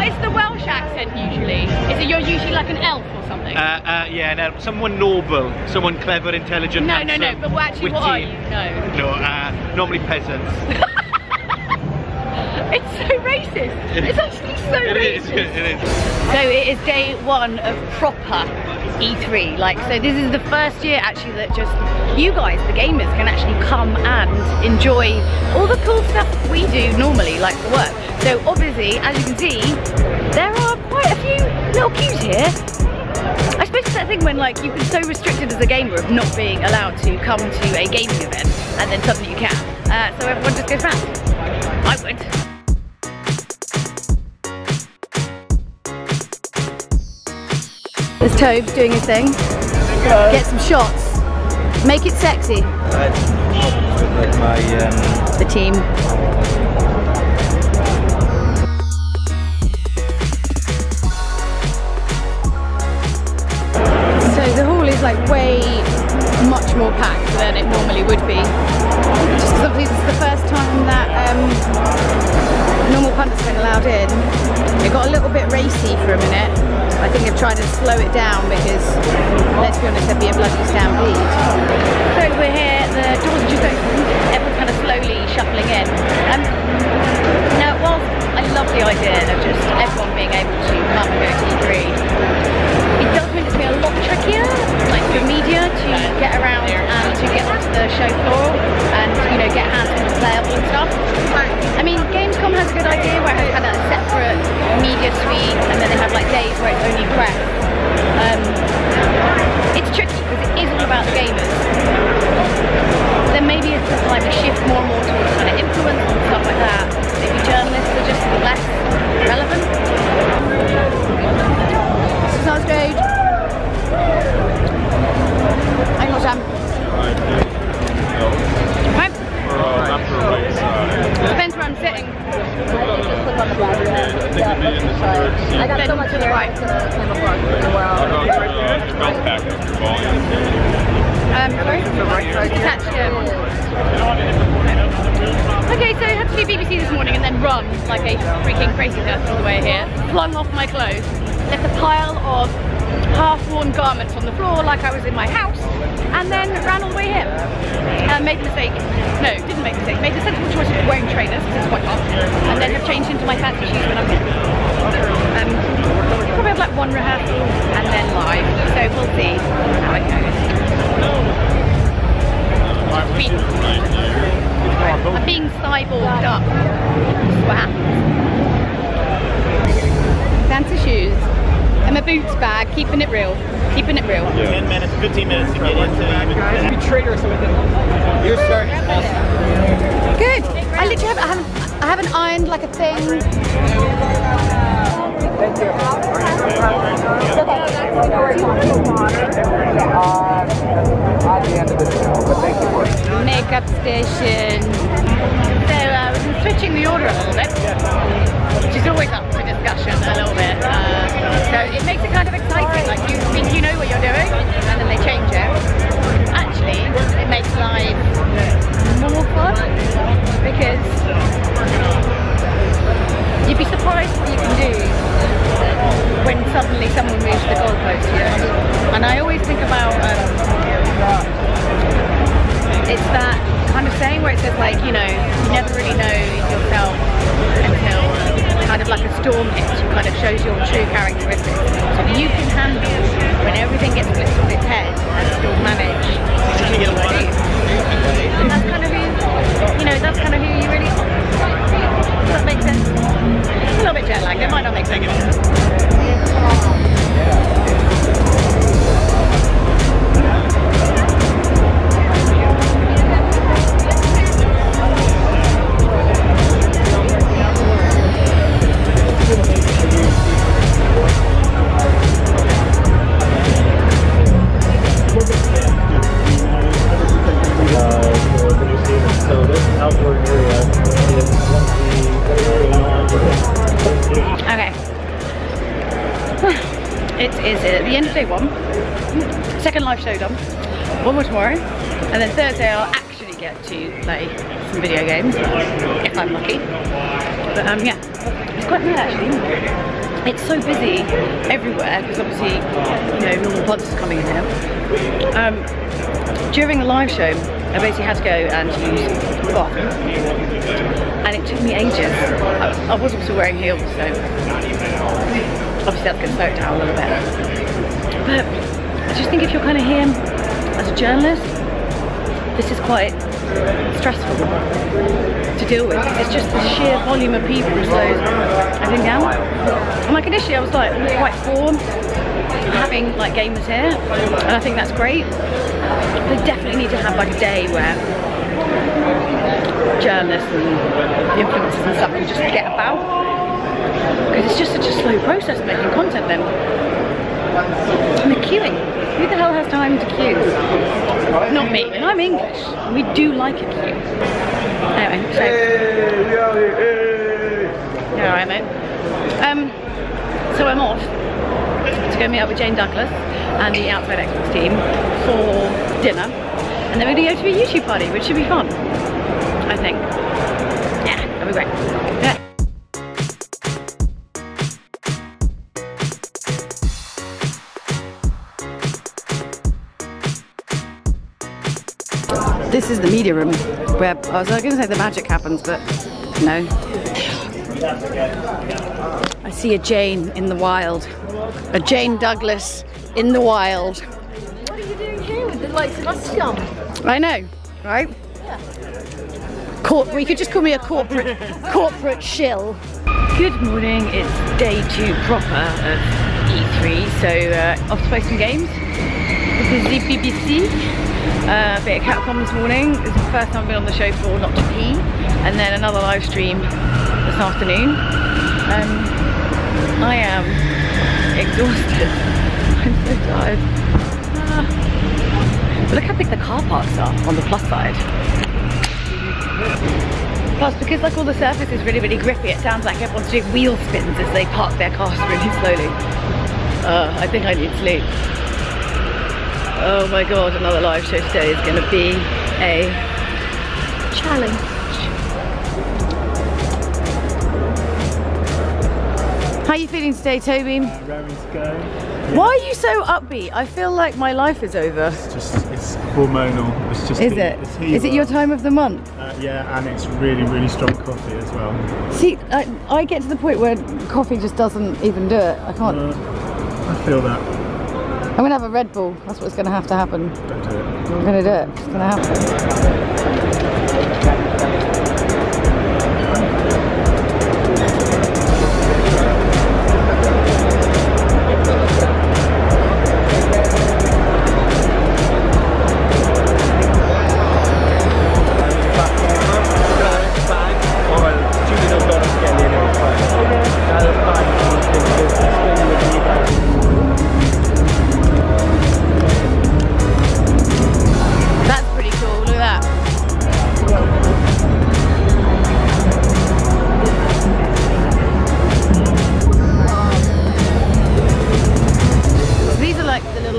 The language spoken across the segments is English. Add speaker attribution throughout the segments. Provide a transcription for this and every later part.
Speaker 1: What is the Welsh accent usually? Is it you're usually like an elf or something?
Speaker 2: Yeah, an elf. Someone noble, someone clever, intelligent, handsome,
Speaker 1: no, but actually what are you? No.
Speaker 2: Normally peasants.
Speaker 1: It's so racist. It's actually so racist.
Speaker 2: It is.
Speaker 1: So it is day one of proper E3. Like, so this is the first year actually that just you guys, the gamers, can actually come and enjoy all the cool stuff we do normally, like for work. So obviously, as you can see, there are quite a few little queues here. I suppose it's that thing when like you've been so restricted as a gamer of not being allowed to come to a gaming event, and then suddenly you can. So everyone just goes round. I would. There's Tobe doing his thing. Get some shots. Make it sexy.
Speaker 2: Like my
Speaker 1: the team. So the hall is like way much more packed than it normally would be. Just because obviously this is the first time that normal punters have been allowed in. It got a little bit racy for a minute. I think they've tried to slow it down because, let's be honest, there'd be a bloody stampede. So we're here, the doors are just opened, everyone's kind of slowly shuffling in. Now, whilst I love the idea of just everyone being able to come and go to E3, it does mean it's been a lot trickier, like for media, to get around and to get onto the show floor and, you know, get hands on the playable and stuff. I mean, Gamescom has a good idea where it has kind of a separate media suite, and then they have like days where it's only press. It's tricky because it is all about the gamers. Then maybe it's just like a shift more and more towards kind of influence and stuff like that. Maybe journalists are just less relevant. This is our stage. Hang on, Sam. Right. Depends where I'm sitting. I got so much to the right. Okay, so I had to do BBC this morning and then run like a freaking crazy person all the way here. Flung off my clothes, left a pile of half-worn garments on the floor like I was in my house, and then ran all the way here. Made the mistake, no, didn't make the mistake, made the sensible choice of wearing trainers because it's quite hot, and then have changed into my fancy shoes when I'm here. Probably have like one rehearsal and then live, so we'll see how it goes. I'm being cyborged up. That's what happens. Fancy shoes. And my boots bag, keeping it real. Keeping it real.
Speaker 3: Yeah. 10 minutes, 15 minutes to get into
Speaker 4: Be traders with it.
Speaker 3: Your start.
Speaker 1: Good. I literally I haven't ironed like a thing.
Speaker 4: Thank you. At the end of the show, but thank you for it.
Speaker 1: Makeup station. So we're switching the order a little bit, which is always up for discussion a little bit. So it makes it kind of exciting. Like you think you know what you're doing, and then they change it. Actually, it makes life more fun because you'd be surprised what you can do when suddenly someone moves the goalpost, you know. And I always think about it's that kind of saying where it says like, you know, you never really know yourself until kind of like a storm hits, you kind of shows your true characteristics. So if you can handle when everything gets flipped on its head and still manage to do what you do. And that's kind of who, you know, that's kind of who you really are. Does that make sense? A little bit jet lagged, it might not make sense. It is at the end of day one, second live show done, one more tomorrow, and then Thursday I'll actually get to play some video games, if I'm lucky. But yeah, it's quite nice actually. it's so busy everywhere because obviously, you know, normal pods is coming in here. During the live show, I basically had to go and use the bathroom, and it took me ages. I was also wearing heels, so obviously that's going to slow it down a little bit. But I just think if you're kind of here as a journalist, this is quite stressful to deal with. It's just the sheer volume of people slows everything down. And like initially I was like quite for having like gamers here, and I think that's great. They definitely need to have like a day where journalists and influencers and stuff can just get about, because it's just such a slow process making content then. And the queuing. Who the hell has time to queue? Not me, and I'm English. We do like a queue. Anyway, so... Yeah, alright mate. So I'm off to go meet up with Jane Douglas and the Outside Experts team for dinner. And then we're going to go to a YouTube party, which should be fun, I think. Yeah, that'll be great. Yeah. This is the media room where I was going to say the magic happens, but no. I see a Jane in the wild. A Jane Douglas in the wild.
Speaker 5: What are you doing here with the likes of us scum?
Speaker 1: I know, right?
Speaker 5: Yeah.
Speaker 1: You could just call me a corporate shill. Good morning, it's day 2 proper of E3, so off to play some games with the BBC. A bit of Capcom this morning. It's the first time I've been on the show for not to pee, and then another live stream this afternoon. I am exhausted. I'm so tired. But look how big the car parks are on the plus side. Plus, because like all the surface is really, really grippy, it sounds like everyone's doing wheel spins as they park their cars really slowly. I think I need sleep. Oh my god, another live show today is going to be a challenge. How are you feeling today, Toby?
Speaker 6: Raring to go. Yeah.
Speaker 1: Why are you so upbeat? I feel like my life is over.
Speaker 6: It's hormonal. It's just.
Speaker 1: Is it? Is it your time of the month?
Speaker 6: Yeah, and it's really, really strong coffee as well.
Speaker 1: See, I get to the point where coffee just doesn't even do it. I can't.
Speaker 6: I feel that.
Speaker 1: I'm gonna have a Red Bull. That's what's gonna have to happen.
Speaker 6: Don't do it.
Speaker 1: I'm gonna do it. It's gonna happen.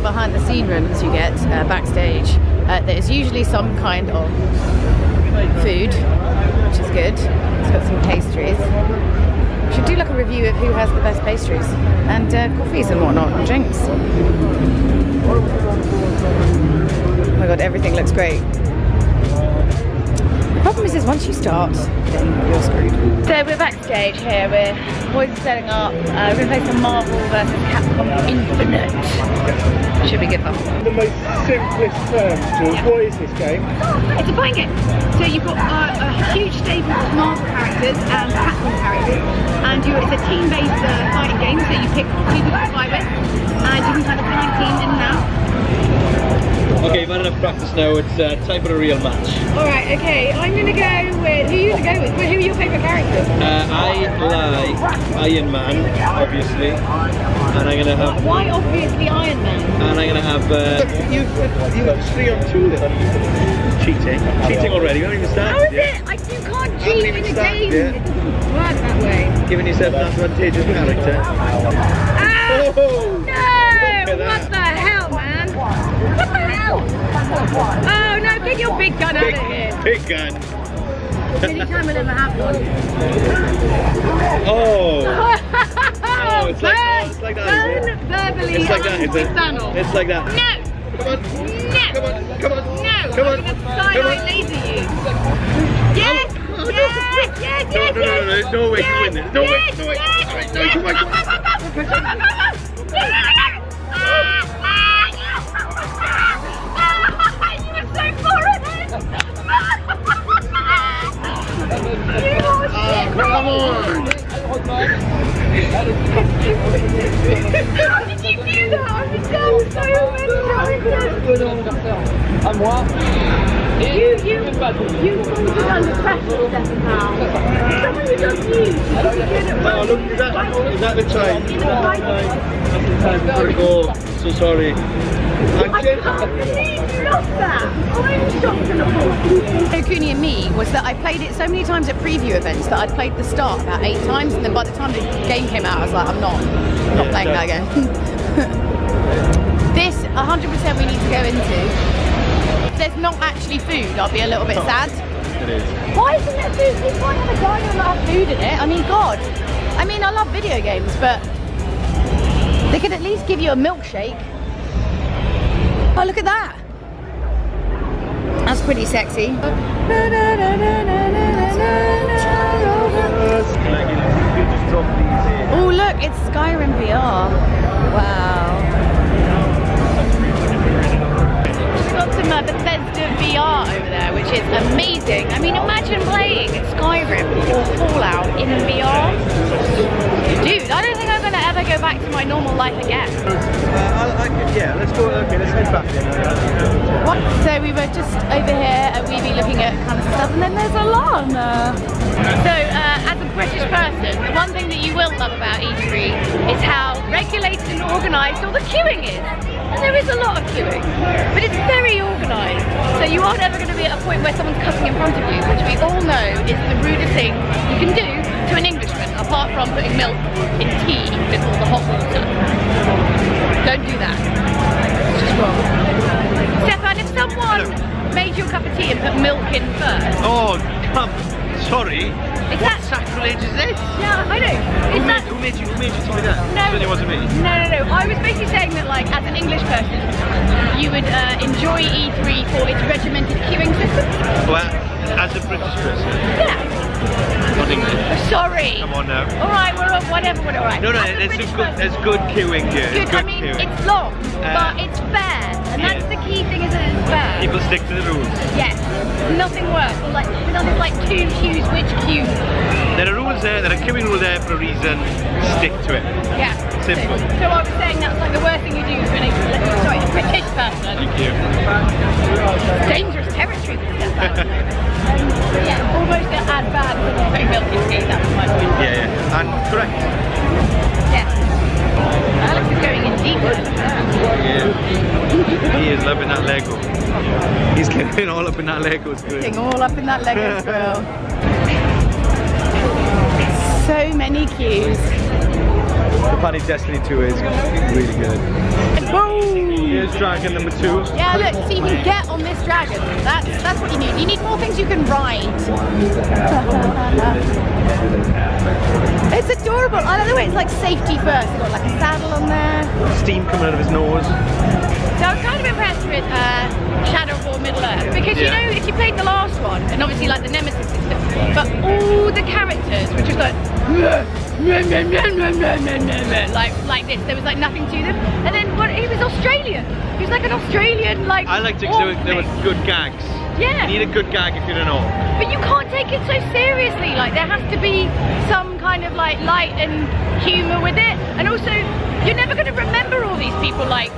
Speaker 1: Behind the scene rooms you get backstage. There's usually some kind of food, which is good. It's got some pastries. We should do like a review of who has the best pastries and coffees and whatnot and drinks. Oh my god, everything looks great. The problem is once you start, then you're screwed. So we're backstage here, boys are setting up. We're going to play some Marvel vs Capcom Infinite. Should be good fun.
Speaker 6: The most simplest terms, Jules. What is this game?
Speaker 1: It's a fighting game. So you've got a huge stable of Marvel characters and Capcom characters, and it's a team-based fighting game. So you pick 2 people to fight with, and you can kind of tag teams in and out.
Speaker 2: Okay, you've had enough practice now, it's time for a real match.
Speaker 1: Alright, okay, I'm gonna go with, who are you gonna go with? Who are your favourite characters?
Speaker 2: I like Iron Man, obviously, and I'm gonna have...
Speaker 1: Why obviously Iron Man?
Speaker 2: And I'm gonna have... you got 3 on 2 there. Cheating. Cheating already, you haven't even started
Speaker 1: How is
Speaker 2: yet.
Speaker 1: it? You can't cheat in a game. It doesn't work that way.
Speaker 2: Giving yourself an advantageous character.
Speaker 1: Oh,
Speaker 2: Oh,
Speaker 1: no! What the hell, man? What the hell? Oh no, get your big gun out of here.
Speaker 2: Big gun.
Speaker 1: Anytime we'll ever have one.
Speaker 2: Oh. Oh, it's that, is it? It's like that.
Speaker 1: No!
Speaker 2: Come on.
Speaker 1: No!
Speaker 2: Come on, come on.
Speaker 1: No!
Speaker 2: Come on.
Speaker 1: I'm gonna side-eye laser you. Yes! Yes! Yes!
Speaker 2: No,
Speaker 1: Yes!
Speaker 2: no, no, no, no way to win this. No way, no way.
Speaker 1: Yes!
Speaker 2: Alright, no, come on, come on.
Speaker 1: You were so far ahead! You are shit!
Speaker 2: Come on.
Speaker 1: How did you do that? I'm so You folded under pressure, Steffan. Someone who does you.
Speaker 2: Oh, look, is that the time? Oh, so sorry.
Speaker 1: I can't believe you lost that. I'm shocked and appalled. Okuni and me was that I played it so many times at preview events that I'd played the start about 8 times, and then by the time the game came out, I was like, I'm not playing that again. This 100% we need to go into. If there's not actually food, I'll be a little bit sad.
Speaker 2: It is.
Speaker 1: Why isn't there food? You can't have a diner and not have food in it. I mean, God. I mean, I love video games, but they could at least give you a milkshake. Oh, look at that. That's pretty sexy. Oh, look, it's Skyrim VR. Wow. We've got some Bethesda VR over there, which is amazing. I mean, imagine playing Skyrim or Fallout in VR. Dude, I don't think I'm going to ever go back to my normal life again.
Speaker 2: Yeah, let's go. Okay, let's head back then.
Speaker 1: So we were just over here and we'd be looking at kind of stuff, and then there's a llama. So as a British person, the one thing that you will love about E3 is how regulated and organised all the queuing is. And there is a lot of queuing, but it's very organised. So you aren't ever going to be at a point where someone's cutting in front of you, which we all know is the rudest thing you can do to an Englishman, apart from putting milk in tea with all the hot water. Don't do that. It's just wrong. Steffan, if someone made you a cup of tea and put milk in first.
Speaker 2: Oh, come. Sorry.
Speaker 1: What
Speaker 2: sacrilege is this?
Speaker 1: Yeah, I know.
Speaker 2: Who made you tell me that?
Speaker 1: No.
Speaker 2: It wasn't me.
Speaker 1: No. I was basically saying that, like, as an English person, you would enjoy E3 for its regimented queuing system.
Speaker 2: Well, as a British person.
Speaker 1: Yeah.
Speaker 2: Not English.
Speaker 1: Sorry.
Speaker 2: Come on now.
Speaker 1: Alright, we're whatever, we're alright.
Speaker 2: No, there's good queuing here.
Speaker 1: Good, I mean, it's long, but it's fair. And that's the key thing, is that it's fair.
Speaker 2: People stick to the rules.
Speaker 1: Yes. Nothing worse. Like, nothing like 2 queues, which queue?
Speaker 2: There are rules there, there are queuing rules there for a reason. Stick to it.
Speaker 1: Yeah.
Speaker 2: Simple.
Speaker 1: So I was saying that's like the worst thing you do for a British person.
Speaker 2: Thank you.
Speaker 1: Dangerous territory with Steffan. Yeah, almost going to add bad to putting milk in tea, that was my point.
Speaker 2: Yeah, and correct.
Speaker 1: Yeah. Alex is going in deep.
Speaker 2: Yeah. He is loving that Lego. He's getting all up in that Lego grill.
Speaker 1: Getting all up in that Lego grill. So many queues.
Speaker 2: Apparently Destiny 2 is really good.
Speaker 1: Boom!
Speaker 2: Here's dragon number 2.
Speaker 1: Yeah, look, so you can get on this dragon. That's what you need. You need more things you can ride. It's adorable. I don't know, it's like safety first. You've got like a saddle on there.
Speaker 2: Steam coming out of his nose.
Speaker 1: So I was kind of impressed with Shadow of War Middle-earth, because you know, if you played the last one, and obviously like the Nemesis system, but all the characters were just like like this. There was like nothing to them. And then he was Australian. He was like an Australian, like.
Speaker 2: I liked it because there were good gags.
Speaker 1: Yeah.
Speaker 2: You need a good gag if you're an orc.
Speaker 1: But you can't take it so seriously. Like, there has to be some kind of like light and humour with it. And also, you're never going to remember all these people like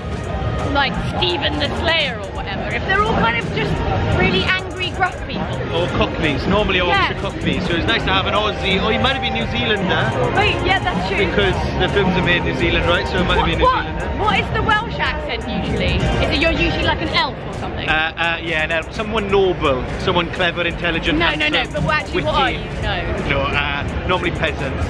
Speaker 1: Stephen the Slayer or whatever, if they're all kind of just really angry, gruff people.
Speaker 2: Or Cockneys. Normally orcs are Cockneys, so it's nice to have an Aussie, or he might have been New Zealander.
Speaker 1: Wait, yeah, that's true.
Speaker 2: Because the films are made in New Zealand, right? So it might have been New Zealander.
Speaker 1: What is the Welsh accent usually? Is it you're usually like an elf or something?
Speaker 2: Yeah, no, someone noble, someone clever, intelligent, handsome,
Speaker 1: No, but actually
Speaker 2: witty.
Speaker 1: what are you? No.
Speaker 2: No, normally peasants.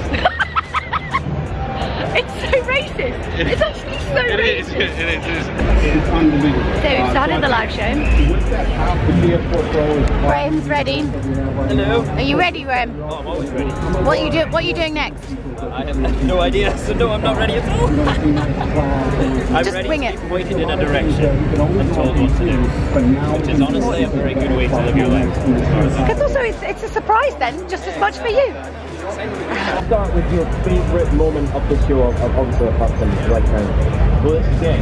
Speaker 1: It's so racist. It's actually so racist.
Speaker 2: It is.
Speaker 4: It's unbelievable.
Speaker 1: So we've started the live show.
Speaker 4: With that house, the PS4 Pro is
Speaker 1: Graham's ready.
Speaker 3: Hello.
Speaker 1: Are you ready, Graham?
Speaker 3: Oh, I'm always ready.
Speaker 1: What are you doing next?
Speaker 3: I have no idea, so no, I'm not ready at all. I'm
Speaker 1: Just
Speaker 3: ready
Speaker 1: wing
Speaker 3: to
Speaker 1: it.
Speaker 3: be pointed in a direction and told what to do, which is honestly a very good way to live your life.
Speaker 1: Because also it's a surprise then, just as much for you.
Speaker 7: Start with your favourite moment of the show, obviously apart from right now.
Speaker 3: Well, this is it.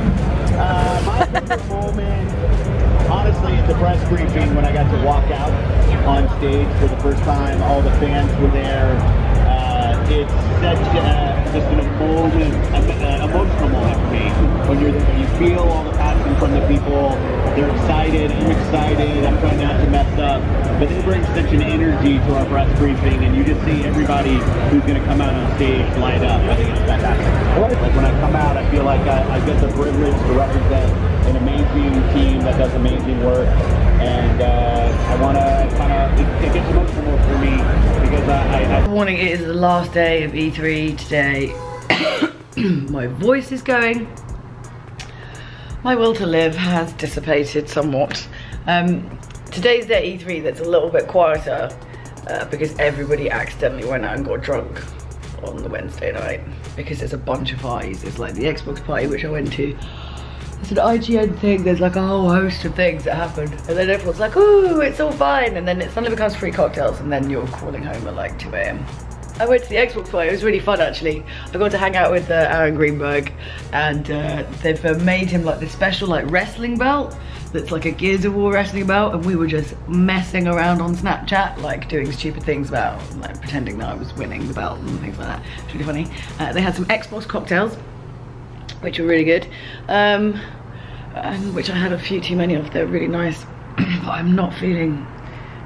Speaker 3: My favorite moment, honestly, is the press briefing when I got to walk out on stage for the first time. All the fans were there. It's such just an emotional moment for me. When you feel all the passion from the people, they're excited, I'm excited, I'm trying not to mess up. But they bring such an energy to our press briefing, and you just see everybody who's going to come out on stage light up. I think it's fantastic. Like when I come out, I feel like I get the privilege to represent an amazing team that does amazing work. And I want to kind of, it gets emotional for me because
Speaker 8: Good morning, it is the last day of E3 today. My voice is going. My will to live has dissipated somewhat. Today's day E3 that's a little bit quieter because everybody accidentally went out and got drunk on the Wednesday night because there's a bunch of parties. There's like the Xbox party, which I went to. It's an IGN thing, there's like a whole host of things that happen. And then everyone's like, ooh, it's all fine. And then it suddenly becomes free cocktails and then you're crawling home at like 2 AM. I went to the Xbox party, it was really fun actually. I got to hang out with Aaron Greenberg and they've made him like this special like wrestling belt that's like a Gears of War wrestling belt, and we were just messing around on Snapchat, like doing stupid things about, like pretending that I was winning the belt and things like that. It's really funny. They had some Xbox cocktails, which were really good, which I had a few too many of. They're really nice, but I'm not feeling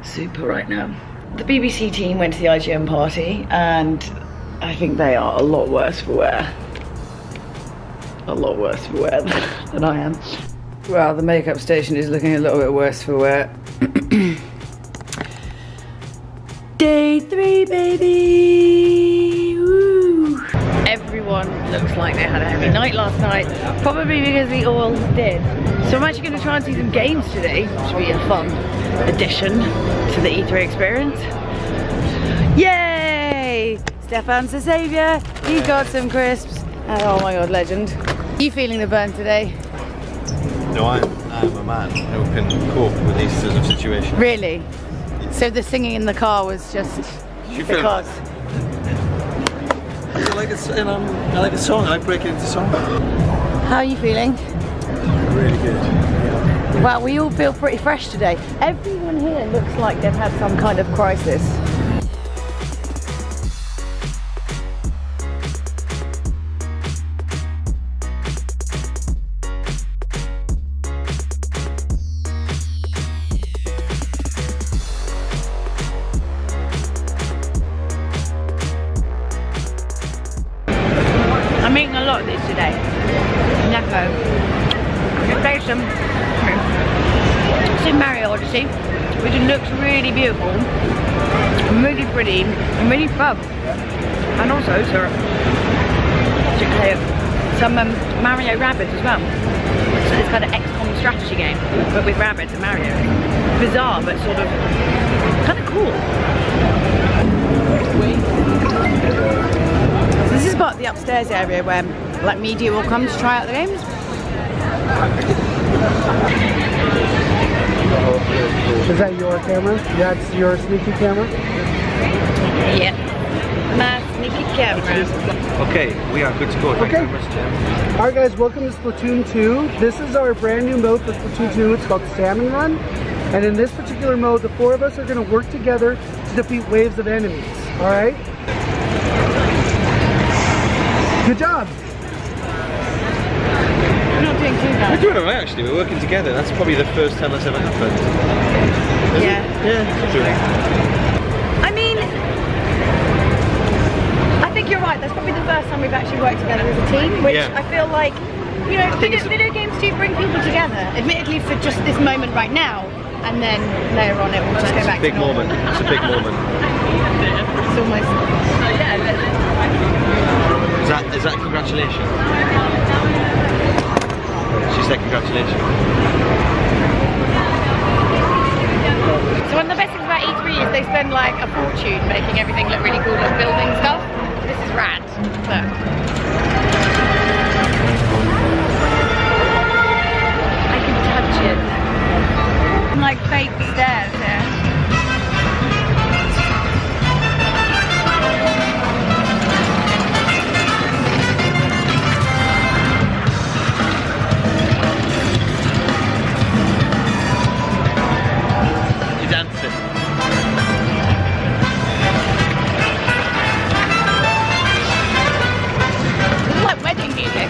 Speaker 8: super right now. The BBC team went to the IGN party, and I think they are a lot worse for wear. A lot worse for wear than I am. Well, the makeup station is looking a little bit worse for wear. Day 3, baby! Woo. Everyone looks like they had a heavy night last night, probably because we all did. So I'm actually going to try and see some games today, which will be a fun addition to the E3 experience. Yay! Steffan's the saviour, he got some crisps, and oh my god, legend. Are you feeling the burn today?
Speaker 2: No, I'm a man who can cope with these sort of situations.
Speaker 1: Really? So the singing in the car was just because?
Speaker 2: I like a song, I like breaking into song.
Speaker 1: How are you feeling?
Speaker 2: Really good.
Speaker 1: Well, we all feel pretty fresh today. Everyone here looks like they've had some kind of crisis. I'm eating a lot of this today. Necco. Some Super Mario Odyssey, which looks really beautiful, really pretty, and really fun. And also some Mario Rabbids as well. So this kind of XCOM strategy game, but with rabbits and Mario. Bizarre, but sort of kind of cool. So this is about the upstairs area where like media will come to try out the games.
Speaker 6: Is that your camera? That's your sneaky camera?
Speaker 1: Yeah. My sneaky camera.
Speaker 2: Okay, we are good to go. Thank you very much, Jim.
Speaker 6: Alright guys, welcome to Splatoon 2. This is our brand new mode for Splatoon 2. It's called Salmon Run. And in this particular mode, the 4 of us are going to work together to defeat waves of enemies. Alright? Good job!
Speaker 1: We're not doing too bad.
Speaker 2: We're doing alright actually, we're working together. That's probably the first time that's ever happened.
Speaker 1: Yeah. I mean, I think you're right. That's probably the first time we've actually worked together as a team, which I feel like, you know, video games do bring people together. Admittedly for just this moment right now, and then later on it will just go back to normal.
Speaker 2: It's a big moment.
Speaker 1: It's almost...
Speaker 2: It's Is that congratulations? She said congratulations.
Speaker 1: So one of the best things about E3 is they spend like a fortune making everything look really cool, like building stuff. This is rad. Look. I can touch it. I'm like fake stairs here.
Speaker 2: You're dancing.
Speaker 1: This is like wedding music.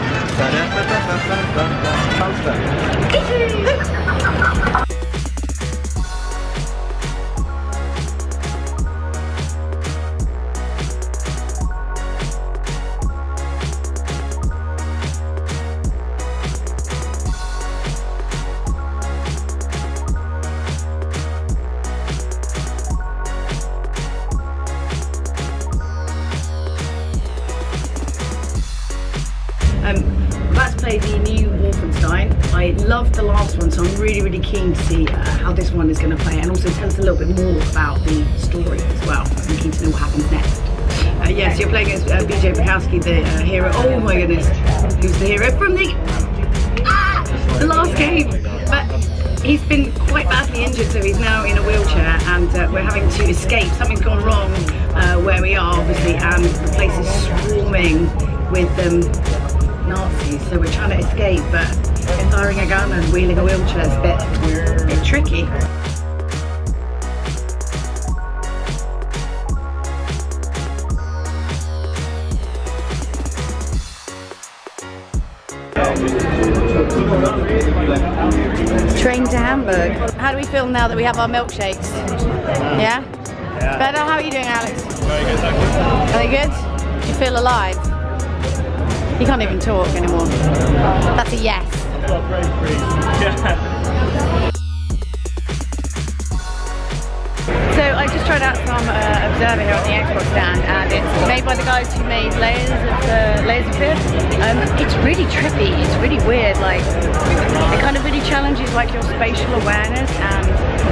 Speaker 8: Let's play the new Wolfenstein. I loved the last one, so I'm really keen to see how this one is going to play, and also tell us a little bit more about the story as well. I'm keen to know what happens next. Yes, you're playing as BJ Bukowski, the hero. Oh my goodness, who's the hero from the last game? But he's been quite badly injured, so he's now in a wheelchair, and we're having to escape. Something's gone wrong where we are, obviously, and the place is swarming with Nazis, so we're trying to escape, but firing a gun and wheeling a wheelchair is a bit tricky.
Speaker 1: Train to Hamburg. How do we feel now that we have our milkshakes? Yeah? Better? How are you doing, Alex?
Speaker 2: Very good, thank you.
Speaker 1: Are they good? Do you feel alive? You can't even talk anymore. That's a yes. So I just tried out some Observer here on the Xbox stand, and it's made by the guys who made Layers of Fear. It's really trippy, it's really weird, like it kind of really challenges like your spatial awareness and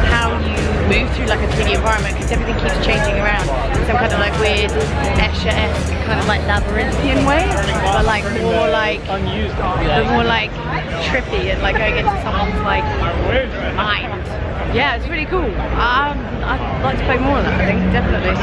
Speaker 1: how you move through like a 3D environment, because everything keeps changing around in some kind of like weird Escher-esque kind of like labyrinthian way, but like more like trippy and like going into someone's like mind. Yeah, it's really cool. I'd like to play more of that, I think, definitely.